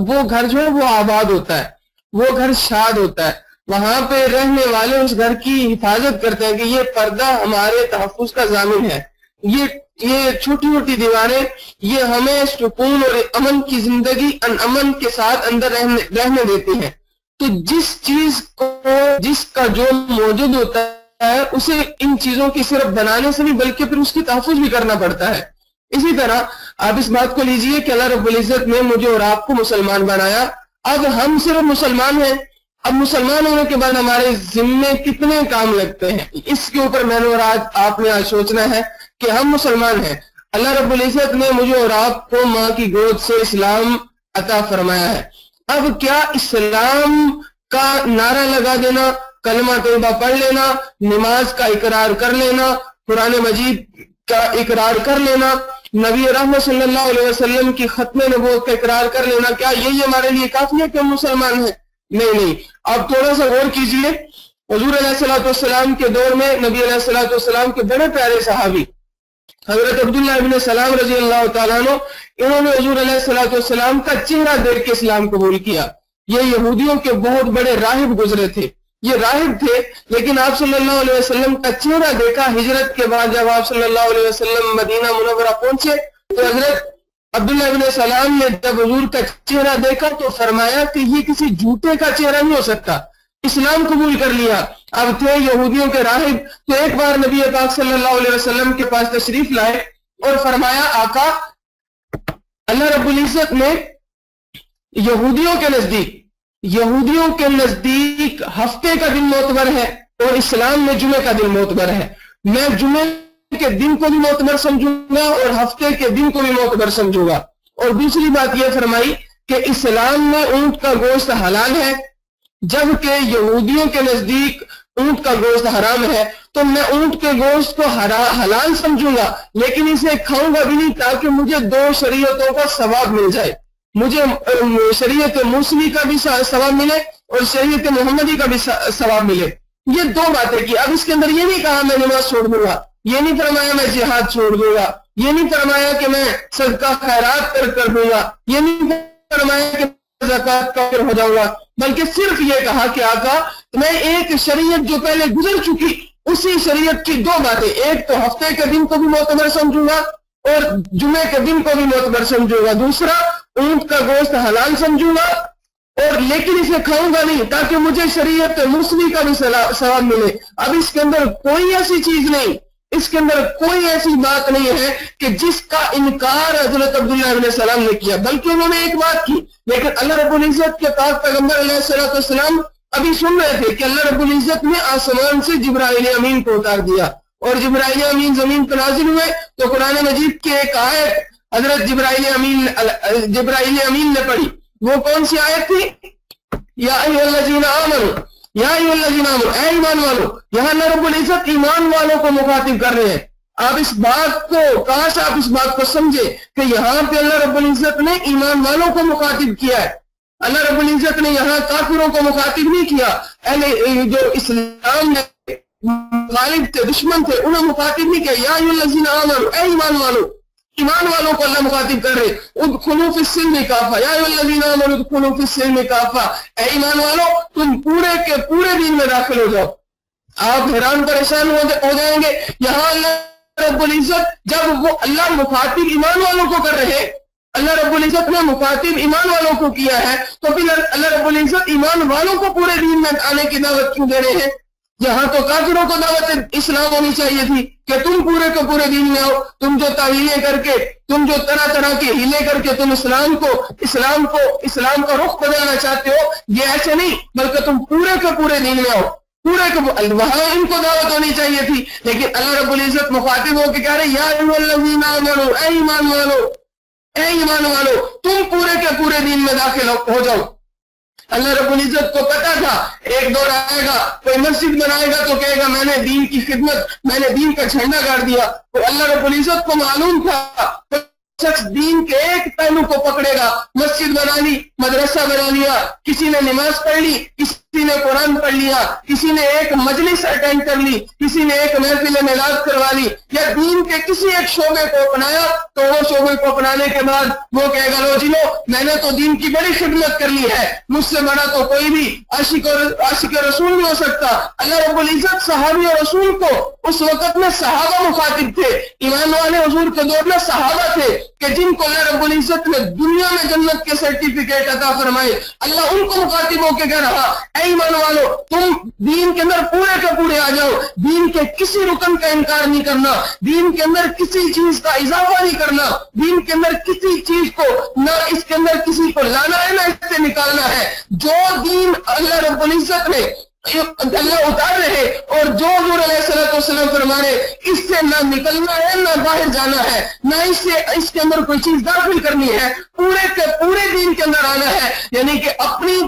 वो घर जो है वो आबाद होता है, वो घर शाद होता है। वहां पे रहने वाले उस घर की हिफाजत करते हैं कि ये पर्दा हमारे तहफ्फुज का जामिन है, ये छोटी छोटी दीवारें ये हमें सुकून और अमन की जिंदगी अमन के साथ अंदर रहने देती हैं। तो जिस चीज को जिसका जो मौजूद होता है उसे इन चीजों की सिर्फ बनाने से नहीं बल्कि फिर उसकी तहफ्फुज भी करना पड़ता है। इसी तरह आप इस बात को लीजिए कि अल्लाह रब्बुल इज़्ज़त ने मुझे और आपको मुसलमान बनाया। अब हम सिर्फ मुसलमान हैं, अब मुसलमान होने के बाद हमारे जिम्मे कितने काम लगते हैं, इसके ऊपर मैंने और आपने आज सोचना है कि हम मुसलमान हैं। अल्लाह रब्बुल इज़्ज़त ने मुझे और आपको माँ की गोद से इस्लाम अता फरमाया है। अब क्या इस्लाम का नारा लगा देना, कलमा तौबा पढ़ लेना, नमाज का इकरार कर लेना, कुरान मजीद का इकरार कर लेना, नबी रहमत सल्लल्लाहु अलैहि वसल्लम की खत्म नबूवत का इकरार कर लेना, क्या यही हमारे लिए काफी है कि हम मुसलमान हैं? नहीं। अब थोड़ा सा गौर कीजिए, हुजूर अलैहिस्सलाम के दौर में नबी अलैहिस्सलाम के बड़े प्यारे सहाबी हजरत अब्दुल्लाह इब्न सलाम रजी अल्लाह तआला अन्हु, इन्होंने हुजूर अलैहिस्सलाम का चेहरा देख के इस्लाम कबूल किया। ये यहूदियों के बहुत बड़े राहिब गुजरे थे, ये राहिब थे, लेकिन आप सल्लल्लाहु अलैहि वसल्लम का चेहरा देखा हिजरत के बाद। जब आप सल्लल्लाहु अलैहि वसल्लम मदीना मुनव्वरा पहुंचे तो हजरत अब्दुल्लाह इब्न सलाम ने जब हुजूर का चेहरा देखा तो फरमाया कि ये किसी झूठे का चेहरा नहीं हो सकता, इस्लाम कबूल कर लिया। अब थे यहूदियों के राहिब, तो एक बार नबी पाक सल्लल्लाहु अलैहि वसल्लम के पास तशरीफ लाए और फरमाया, आका अल्लाह रब्बुल इज़्ज़त ने यहूदियों के नजदीक हफ्ते का दिन मोतबर है और इस्लाम में जुमे का दिन मोतबर है। मैं जुमे के दिन को भी मोतबर समझूंगा और हफ्ते के दिन को भी मोतबर समझूंगा। और दूसरी बात यह फरमाई कि इस्लाम में ऊंट का गोश्त हलाल है, जबकि यहूदियों के नजदीक ऊंट का गोश्त हराम है। तो मैं ऊंट के गोश्त को हलाल समझूंगा, लेकिन इसे खाऊंगा भी नहीं, ताकि मुझे दो शरीयतों का सवाब मिल जाए। मुझे शरीयत मूसवी का भी सवाब मिले और शरीयत मोहम्मदी का भी सवाब मिले। ये दो बातें की। अब इसके अंदर ये नहीं कहा मैं नमाज छोड़ दूंगा, ये नहीं फरमाया मैं जिहाद छोड़ दूंगा, ये नहीं फरमाया कि मैं सदका खैरात कर दूंगा, ये नहीं फरमाया कि ज़कात काफिर हो जाऊंगा, बल्कि सिर्फ ये कहा कि आका मैं एक शरीयत जो पहले गुजर चुकी उसी शरीयत की दो बातें, एक तो हफ्ते के दिन को भी मोतबर समझूंगा और जुमे के दिन को भी मोतबर समझूंगा, दूसरा ऊंट का गोश्त हलाल समझूंगा और लेकिन इसे खाऊंगा नहीं, ताकि मुझे शरीयत मुस्लिम का भी सवाब मिले। अब इसके अंदर कोई ऐसी चीज नहीं, इसके अंदर कोई ऐसी बात नहीं है कि जिसका इनकार हजरत अब्दुल्लाह इब्न सलाम ने किया, बल्कि उन्होंने एक बात की। लेकिन अल्लाह रब्बुल इज्जत के पाक पैगंबर अलैहिस्सलाम अभी सुन रहे थे कि अल्लाह रब्बुल इज्जत ने आसमान से जिब्राइल अमीन को उतार दिया और जिब्राइल अमीन जमीन पर नाजिल हुए। तो कुरान मजीद की एक आयत हजरत जिब्राइल अमीन ने पढ़ी। वो कौन सी आयत थी? या अय्युहल्लज़ीना आमनू, या अय्युहल्लज़ीना आमनू, ऐ ईमान वालों। यहाँ अल्लाह रब्बुल इज्जत ईमान वालों को मुखातिब कर रहे हैं। आप इस बात को, काश आप इस बात को समझे कि यहाँ पे अल्लाह रब्बुल इज्जत ने ईमान वालों को मुखातिब किया है। अल्लाह रब्बुल इज्जत ने यहाँ काफिरों को मुखातिब नहीं किया। जो इस्लाम में गालिब थे, दुश्मन थे, उन्हें मुखातिब नहीं किया। या अय्युहल्लज़ीना आमनू, ऐ ईमान वालों, ईमान वालों को अल्लाह मुखातिब कर रहे। उदखुलू फिस्सिल्मी काफा, या अय्युहल्लज़ीना आमनू उदखुलू फिस्सिल्मी काफा, ऐ ईमान वालों तुम पूरे के पूरे दिन में दाखिल हो जाओ। आप हैरान परेशान हो जाएंगे। यहाँ अल्लाह रब्बुल इज्जत जब वो अल्लाह मुखातिब ईमान वालों को कर रहे, अल्लाह रब्बुल इज्जत ने मुखातिब ईमान वालों को किया है, तो फिर अल्लाह रब्बुल इज्जत ईमान वालों को पूरे दिन में आने की दावत क्यों दे रहे हैं? यहाँ तो काफिरों को दावत इस्लाम होनी चाहिए थी कि तुम पूरे के पूरे दिन में आओ। तुम जो तावीलें करके, तुम जो तरह तरह के हीले करके तुम इस्लाम का रुख बदलना चाहते हो, ये ऐसे नहीं, बल्कि तुम पूरे के पूरे दिन में आओ। पूरे के वहां इनको दावत होनी चाहिए थी। लेकिन अल्लाह रब्बुल इज्जत मुखातिब होकर कह रहे, या अय्युहल्लज़ीना आमनू, ऐ ईमान वालों, ऐ ईमान वालों तुम पूरे के पूरे दिन में दाखिल हो जाओ। अल्लाह रब्बुल इज्जत को पता था एक दौर आएगा, कोई मस्जिद बनाएगा तो कहेगा मैंने दीन की खिदमत, मैंने दीन का झंडा गाड़ दिया। तो अल्लाह रब्बुल इज्जत को मालूम था शख्स दीन के एक पहलू को पकड़ेगा। मस्जिद बना ली, मदरसा बना लिया, किसी ने नमाज पढ़ ली, किसी ने कुरान पढ़ लिया, किसी ने एक मजलिस अटेंड कर ली, किसी ने एक महफिल मिलाद करवा ली, या दीन के किसी एक शोबे को अपनाया, तो वो शोबे को अपनाने के बाद वो कहेगा लो जी लो, मैंने तो दीन की बड़ी खिदमत कर ली है, मुझसे बड़ा तो कोई भी आशिक रसूल नहीं हो सकता। अल्लाह रब्बुल इज्जत सहाबी और रसूल को, उस वक्त में सहाबा मुखातिब थे, ईमान वाले हुजूर के दौर में सहाबा थे कि जिनको अल्लाह रब्बुल इज्जत ने दुनिया में जन्नत के सर्टिफिकेट अता फरमाए। अल्लाह उनको मुखातिब होकर कह रहा, ऐ ईमान वालों तुम दीन के अंदर पूरे के पूरे आ जाओ। दीन के किसी रुकन का इनकार नहीं करना, दीन के अंदर किसी चीज का इजाफा नहीं करना, दीन के अंदर किसी चीज को ना इसके अंदर किसी को लाना है ना इससे निकालना है। जो दीन अल्लाह रब्बुल इज्जत ने अल्लाह उतार रहे और जो हुजूर अलैहिस्सलाम फरमा रहे, इससे ना निकलना है ना बाहर जाना है, ना इसके अंदर कोई चीज दाखिल करनी है, पूरे के पूरे दीन के अंदर आना है। यानी कि अपनी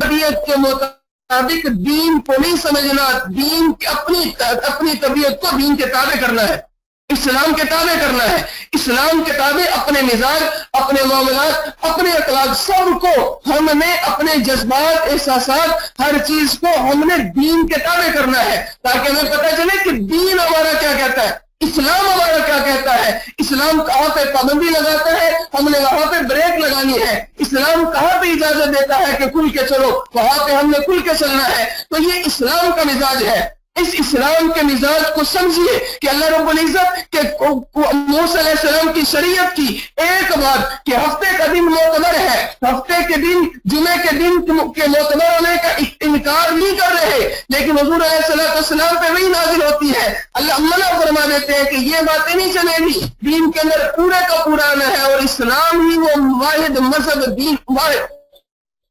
तबीयत के मुताबिक दीन को नहीं समझना, दीन अपनी तबीयत को दीन के ताबे करना है, इस्लाम के ताबे करना है। इस्लाम के ताबे अपने मिजाज, अपने मामलात, अपने अखलाक, सबको हमने अपने जज्बात, एहसासात, हर चीज को हमने दीन के ताबे करना है, ताकि हमें पता चले कि दीन हमारा क्या कहता है, इस्लाम हमारा क्या कहता है। इस्लाम कहाँ पे पाबंदी लगाता है, हमने वहां पे ब्रेक लगानी है। इस्लाम कहाँ पे इजाजत देता है कि खुल के चलो, वहां पे हमने खुल के चलना है। तो ये इस्लाम का मिजाज है। इस इस्लाम के मिजाज को समझिए कि अल्लाह रब्बुल इज्जत के मूसा अलैहिस्सलाम की शरीयत की एक बात कि हफ्ते का दिन मोतबर है, हफ्ते के दिन, जुमे के दिन के मोतबर होने का इनकार नहीं कर रहे, लेकिन हुजूर अलैहिस्सलाम पे वही नाजिल होती है। अल्लाह मना फरमा देते हैं कि ये बातें नहीं चलेगी, दीन के अंदर पूरे का पूरा आना है। और इस्लाम ही वो वाहिद मजहब दीन,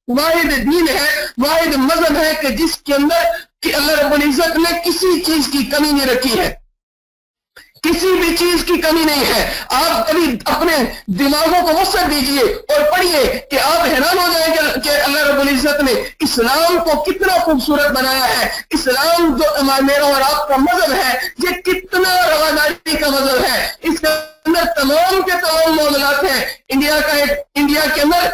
वाहिद दीन है, वाहिद मजहब है कि जिसके अंदर कि अल्लाह रब्बुल इज्जत ने किसी चीज की कमी नहीं रखी है, किसी भी चीज की कमी नहीं है। आप कभी अपने दिमागों को वसअत दीजिए और पढ़िए कि आप हैरान हो जाएंगे कि अल्लाह रब्बुल इज्जत ने इस्लाम को कितना खूबसूरत बनाया है। इस्लाम जो मेरा और आपका मजहब है, ये कितना रवादारी का मजहब है। इसके अंदर तमाम के तमाम मामलात हैं। इंडिया के अंदर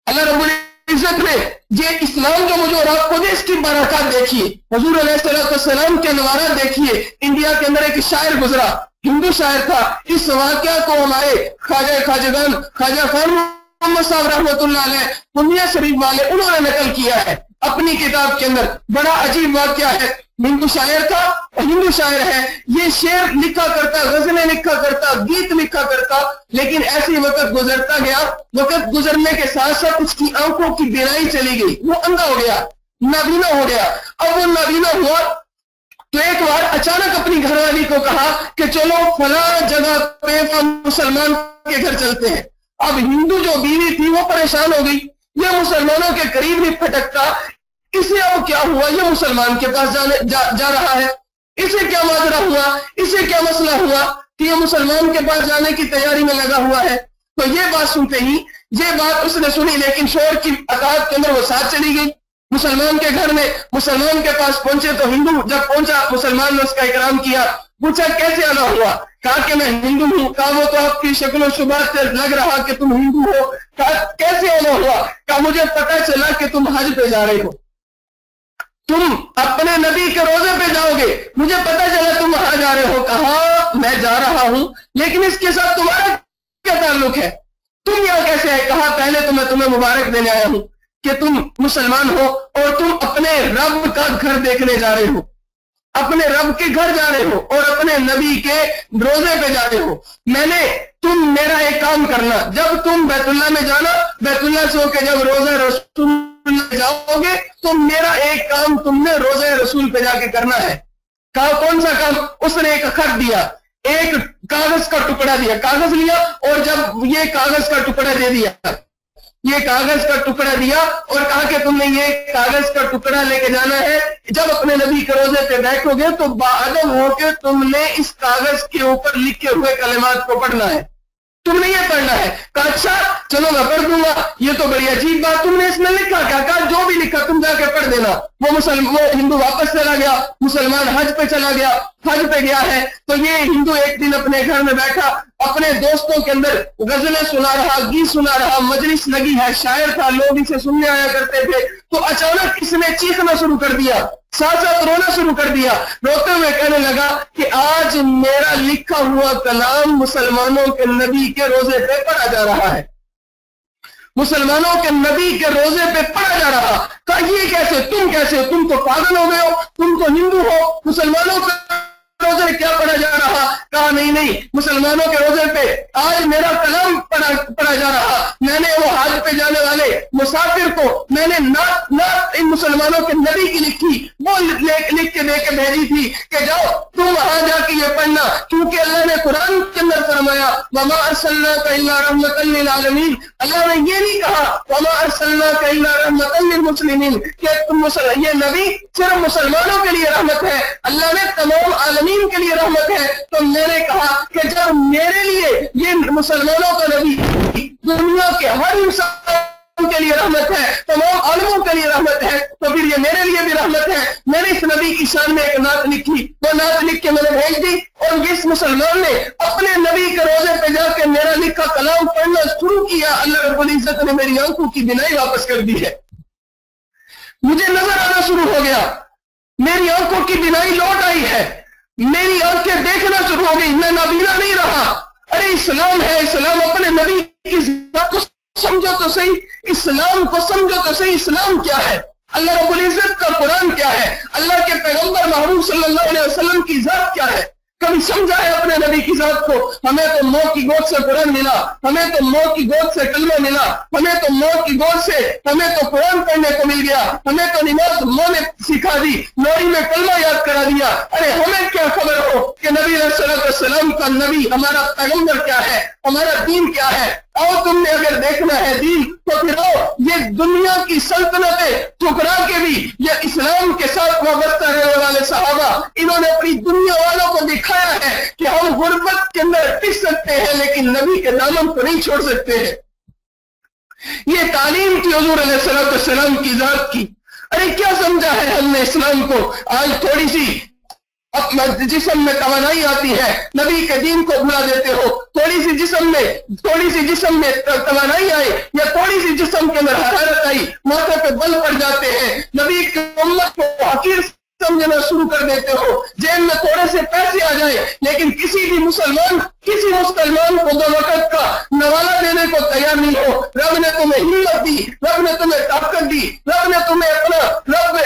अल्लाह रब्बुल इज्जत ने ये इस्लाम जो मुझे और आपको दे, इसकी बरकत देखिए, हुजूर अलैहिस्सलाम के नवारात देखिए। इंडिया के अंदर एक शायर गुजरा, हिंदू शायर था। इस वाकया को हमारे ख्वाजा खान मोहम्मद साहब रहमतुल्लाह अलैह पुनिया शरीफ वाले, उन्होंने नकल किया है अपनी किताब के अंदर। बड़ा अजीब वाकया है। हिंदू शायर था, हिंदू शायर है, ये शेर लिखा करता, गजलें लिखा करता, गीत लिखा करता, लेकिन ऐसे वक्त गुजरता गया। वक्त गुजरने के साथ साथ उसकी आंखों की बीनाई चली गई, वो अंधा हो गया, नाबीना हो गया। अब वो नाबीना हुआ तो एक बार अचानक अपनी घरवाली को कहा कि चलो फला जगह पे मुसलमान के घर चलते हैं। अब हिंदू जो बीवी थी वो परेशान हो गई, ये मुसलमानों के करीब नहीं फटकता, इसे अब क्या हुआ, ये मुसलमान के पास जा रहा है, इसे क्या माजरा हुआ, इसे क्या मसला हुआ कि ये मुसलमान के पास जाने की तैयारी में लगा हुआ है। तो ये बात सुनते ही, ये बात उसने सुनी, लेकिन शोर की अताअत के अंदर वो साथ चली गई मुसलमान के घर में। मुसलमान के पास पहुंचे तो हिंदू जब पहुंचा, मुसलमान ने उसका इकराम किया, पूछा कैसे आना हुआ, कहा कि मैं हिंदू हूँ। कहा वो तो आपकी शक्ल और शुबात से लग रहा कि तुम हिंदू हो। कहा कैसे आना हुआ, कहा मुझे पता चला कि तुम हज पे जा रहे हो, तुम अपने नबी के रोजे पे जाओगे, मुझे पता चला तुम वहां जा रहे हो। कहा मैं जा रहा हूं, लेकिन इसके साथ तुम्हारा क्या ताल्लुक है, तुम यहां कैसे आए। कहा पहले तो मैं तुम्हें मुबारक देने आया हूं कि तुम मुसलमान हो और तुम अपने रब का घर देखने जा रहे हो, अपने रब के घर जा रहे हो और अपने नबी के रोजे पे जा रहे हो। तुम मेरा एक काम करना, जब तुम बैतुल्ला में जाना, बैतुल्ला से होकर जब रोजा रसूल जाओगे तो मेरा एक काम तुमने रोजे रसूल पे जाके करना है। कहा कौन सा काम। उसने एक खत दिया, एक कागज का टुकड़ा दिया, कागज लिया और जब ये कागज का टुकड़ा दे दिया, ये कागज का टुकड़ा दिया और कहा कि तुमने ये कागज का टुकड़ा लेके जाना है, जब अपने नबी के रोजे पे बैठोगे तो बाअदब होके तुमने इस कागज के ऊपर लिखे हुए कलिमात को पढ़ना है, तुमने ये पढ़ना है। कहा अच्छा चलो मैं पढ़ दूंगा। ये तो बड़ी अजीब बात, तुमने इसमें लिखा क्या। कहा जो भी लिखा तुम जाके पढ़ देना। वो हिंदू वापस चला गया, मुसलमान हज पे चला गया, हज पे गया है। तो ये हिंदू एक दिन अपने घर में बैठा, अपने दोस्तों के अंदर गजलें सुना रहा, गीत सुना रहा, मजलिस लगी है, शायर था, लोग इसे सुनने आया करते थे। तो अचानक इसने चीखना शुरू कर दिया, साथ साथ रोना शुरू कर दिया। रोते हुए कहने लगा कि आज मेरा लिखा हुआ कलाम मुसलमानों के नबी के रोजे पे पढ़ा जा रहा है, मुसलमानों के नबी के रोजे पे पढ़ा जा रहा। कहा ये कैसे, तुम कैसे, तुम तो पागल हो गए हो, तुम तो हिंदू हो, मुसलमानों के रोजे क्या पढ़ा जा रहा। कहा नहीं, मुसलमानों के रोजे पे आज मेरा कलाम पढ़ा जा रहा। मैंने वो हज पे जाने वाले मुसाफिर को मैंने नात इन मुसलमानों के नबी की लिखी, वो लिख के दे के भेजी थी कि जाओ तुम वहां जाके ये पढ़ना, क्योंकि अल्लाह ने कुरान के अंदर फरमाया वमा अर्सलनाका इल्ला रहमतल लिल आलमीन। अल्लाह ने ये नहीं कहा वमा अर्सलनाका इल्ला रहमतल लिल मुस्लिमीन कि तुम ये नबी सिर्फ मुसलमानों के लिए रहमत है, अल्लाह ने तमाम आलमीन के लिए रहमत है। तो मैंने कहा कि जब मेरे लिए ये मुसलमानों का नबी दुनिया के हर इंसान के लिए रहमत है, तमाम आलमों के लिए रहमत है, तो फिर ये मेरे लिए भी रहमत है। मैंने इस नबी की शान में एक नात लिखी, वो नात लिख के मैंने भेज दी और जिस मुसलमान ने अपने नबी के रोजे पे जाकर मेरा लिखा कलाम पढ़ना शुरू किया, अल्लाह रब्बुल इज्जत ने मेरी आंखों की बिनाई वापस कर दी है। मुझे नजर आना शुरू हो गया, मेरी आंखों की बिनाई लौट आई है, मेरी आंखें देखना शुरू हो गई, मैं नाबीना नहीं रहा। अरे इस्लाम है, इस्लाम अपने नबी की ज़ात को समझो तो सही, इस्लाम को समझो तो सही। इस्लाम क्या है, अल्लाह रब्बुल इज्जत का कुरान क्या है, अल्लाह के पैगंबर महबूब सल्लल्लाहु अलैहि वसल्लम की जात क्या है। कभी समझा है अपने नबी की जात को। हमें तो मौत की गोद से कुरान मिला, हमें तो मौत की गोद से कलमा मिला, हमें तो मौत की गोद से हमें तो कुरान पढ़ने को मिल गया, हमें तो नमाज माँ ने सिखा दी, लोरी में कलमा याद करा दिया। अरे हमें क्या खबर हो कि नबी सल्लल्लाहु का नबी हमारा पैगंबर क्या है, हमारा दीन क्या है। और तुमने अगर देखना है दीन तो फिर ये दुनिया की सल्तनतें ठुकरा के भी ये इस्लाम के साथ वाबस्ता रहने वाले सहाबा, इन्होंने अपनी दुनिया वालों को दिखाया है कि हम गुर्बत के अंदर टिक सकते हैं लेकिन नबी के दामन को नहीं छोड़ सकते हैं। ये तालीम थी हुजूर अलैहिस्सलाम की जात की। अरे क्या समझा है हमने इस्लाम को? आज थोड़ी सी जिस्म में तवानाई आती है, नबी के दीन को भुला देते हो। थोड़ी सी जिस्म में तवानाई आए या थोड़ी सी जिस्म के अंदर हरारत आई, माथे पे बल पड़ जाते हैं, नबी की उम्मत को हकीर समझना शुरू कर देते हो। जेब में थोड़े से पैसे आ जाए लेकिन किसी मुसलमान को 2 वक़्त का नवाला देने को तैयार नहीं हो। रब ने तुम्हें हिम्मत दी, रब ने तुम्हें ताकत दी, रब ने तुम्हें अपना रब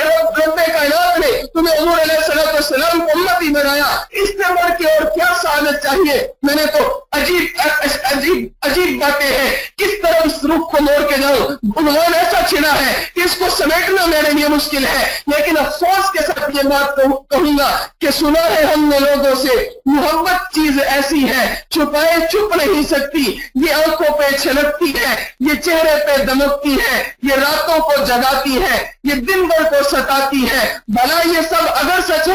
कायनात ने तुम्हें हुजूर अलैहिस्सलाम को उम्मती बनाया। इससे बढ़ के और क्या सादत चाहिए? मैंने तो अजीब बातें हैं, किस तरह इस रुख को मोड़ के जाऊं। उन्होंने ऐसा छिड़ा है कि इसको समेटना मेरे लिए मुश्किल है, लेकिन अफसोस के साथ ये बात कहूंगा कि सुना है हमने लोगों से, मोहब्बत चीज ऐसी है छुपाए चुप नहीं सकती। ये आंखों पे छलकती है, ये चेहरे पे दमकती है, ये रातों को जगाती है, ये दिन भर को सताती है। भला ये सब अगर सच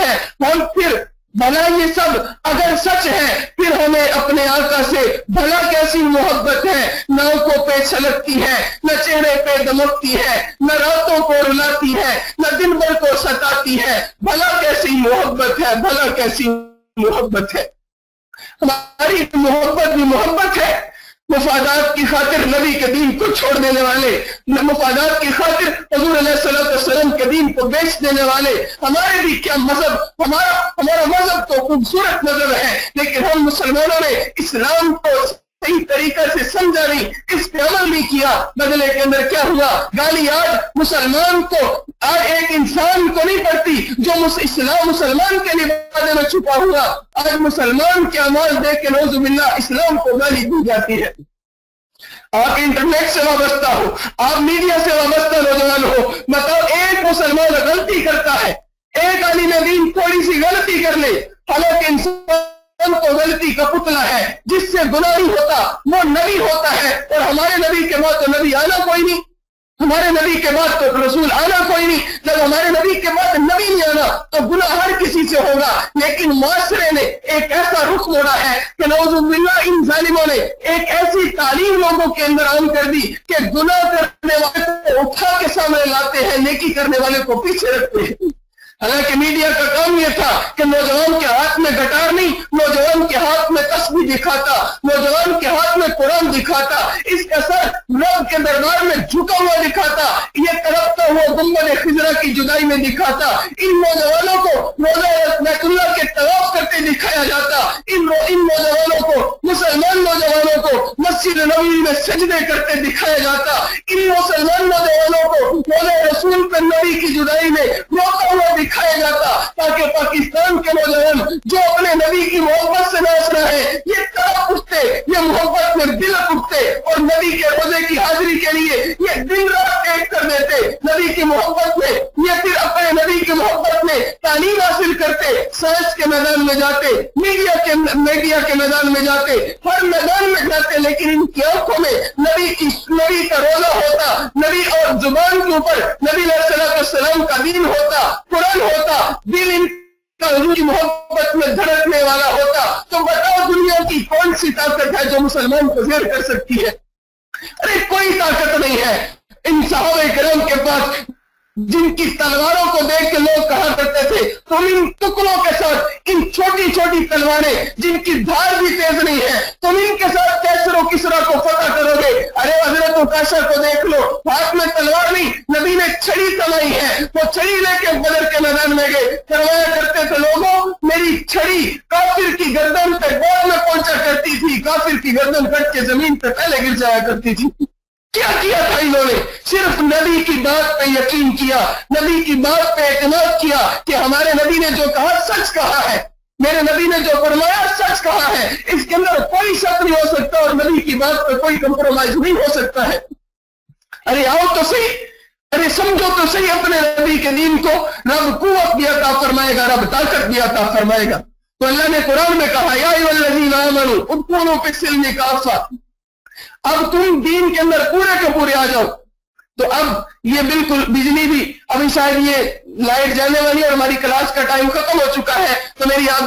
है फिर हमें अपने आका से भला कैसी मोहब्बत है। न आंखों पे छलकती है, न चेहरे पे दमकती है, न रातों को रुलाती है, न दिन भर को सताती है। भला कैसी मोहब्बत है, भला कैसी मोहब्बत है। हमारी मोहब्बत भी मोहब्बत है। मुफादात की खातिर नबी के दीन को छोड़ देने वाले, मुफादात की खातिर हुजूर अलैहिस्सलाम के दीन को बेच देने वाले। हमारे भी क्या मजहब, हमारा मजहब तो खूबसूरत मजहब है, लेकिन हम मुसलमानों ने इस्लाम को सही तरीका से समझा नहीं, इस पे अमल नहीं किया। बदले के अंदर क्या हुआ? गाली आज मुसलमान को, आज एक इंसान को नहीं पड़ती जो मुसलमान के लिबादे में छुपा हुआ। आज मुसलमान के अमाल देख के नौजुबिल्लाह इस्लाम को गाली दी जाती है। आप इंटरनेट से वाबस्ता हो, आप मीडिया से वाबस्ता नौजवान हो, बताओ एक मुसलमान गलती करता है, एक आलिम दीन थोड़ी सी गलती कर ले, हालांकि इंसान तो गलती का पुतला है, जिससे गुनाह नहीं होता वो नबी होता है। और हमारे नबी के बाद तो नबी आना कोई नहीं, हमारे नबी के बाद तो रसूल आना कोई नहीं। जब हमारे नबी के बाद नबी नहीं आना तो गुनाह हर किसी से होगा। लेकिन माशरे ने एक ऐसा रुख मोड़ा है कि नऊजुबिल्लाह इन जालिमों ने एक ऐसी तालीम लोगों के अंदर आम कर दी कि गुनाह करने वाले को उठा के सामने लाते हैं, नेकी करने वाले को पीछे रखते हैं। हालांकि मीडिया का काम यह था कि नौजवान के हाथ में गटार नहीं, नौजवान के हाथ में तस्बीह दिखाता, नौजवान के हाथ में कुरान दिखाता, इसका सर रब के दरबार में झुका हुआ दिखाता, ये तड़पता हुआ गुंबद खिजरा की जुदाई में दिखाता। इन नौजवानों को रोज़ा बैतुल्लाह के तवाफ करते दिखाया जाता, इन नौजवानों को, मुसलमान नौजवानों को मस्जिद नबवी में सजदे करते दिखाया जाता। इन मुसलमान नौजवानों को मौला रसूल पर नबी की जुदाई में रोता हुआ दिखाया जाता, ताकि पाकिस्तान के नौजवान जो अपने नबी की मोहब्बत से नाच रहे हैं, ये तड़प उठते, ये मोहब्बत में दिल उठते और नबी के रोजे की हाजिरी के लिए ये दिन रात एक कर देते। नबी की मोहब्बत में ये फिर अपने नबी की मोहब्बत में तालीम हासिल करते, साइंस के मैदान में जाते, मीडिया के मैदान में जाते, हर मैदान में जाते, लेकिन इनकी आंखों में नबी का रोजा होता, नबी और जुबान के ऊपर नबी अलैहिस्सलाम का दीन होता, कुरान होता, दिल इनका हुजूर की मोहब्बत में धड़कने वाला होता। तो बताओ दुनिया की कौन सी ताकत है जो मुसलमान को ज़ेर कर सकती है? अरे कोई ताकत नहीं है। इन सहाबा किराम के पास जिनकी तलवारों को देख के लोग कहा करते थे, तुम इन टुकड़ों के साथ, इन छोटी छोटी तलवारें जिनकी धार भी तेज नहीं है, तुम इनके साथ कैसर किसरा को फतह करोगे? अरे हजरत कैसर को देख लो, हाथ में तलवार नहीं, नबी ने छड़ी कमाई है, वो छड़ी लेके बदर के मैदान में गए, फरमाया करते थे लोगों मेरी छड़ी काफिर की गर्दन पे गोद में पहुंचा करती थी, काफिर की गर्दन कट के जमीन पे पहले गिर जाया करती थी। क्या किया था इन्होंने? सिर्फ नबी की बात पे यकीन किया, नबी की बात पे एतमाद किया कि हमारे नबी ने जो कहा सच कहा है, मेरे नबी ने जो फरमाया सच कहा है, इसके अंदर कोई शक नहीं हो सकता और नबी की बात पे कोई कंप्रोमाइज नहीं हो सकता है। अरे आओ तो सही, अरे समझो तो सही अपने नबी के दीन को। रब कुव्वत भी अता फरमाएगा, रब ताकत भी अता फरमाएगा। तो अल्लाह ने कुरान में कहा या अय्युहल्लज़ीना आमनू उदखुलू फिस्सिल्मी काफ़ा, अब तुम दीन के अंदर पूरे के पूरे आ जाओ। तो अब ये बिल्कुल बिजली भी, अभी शायद ये लाइट जाने वाली है और हमारी क्लास का टाइम खत्म हो चुका है, तो मेरी याद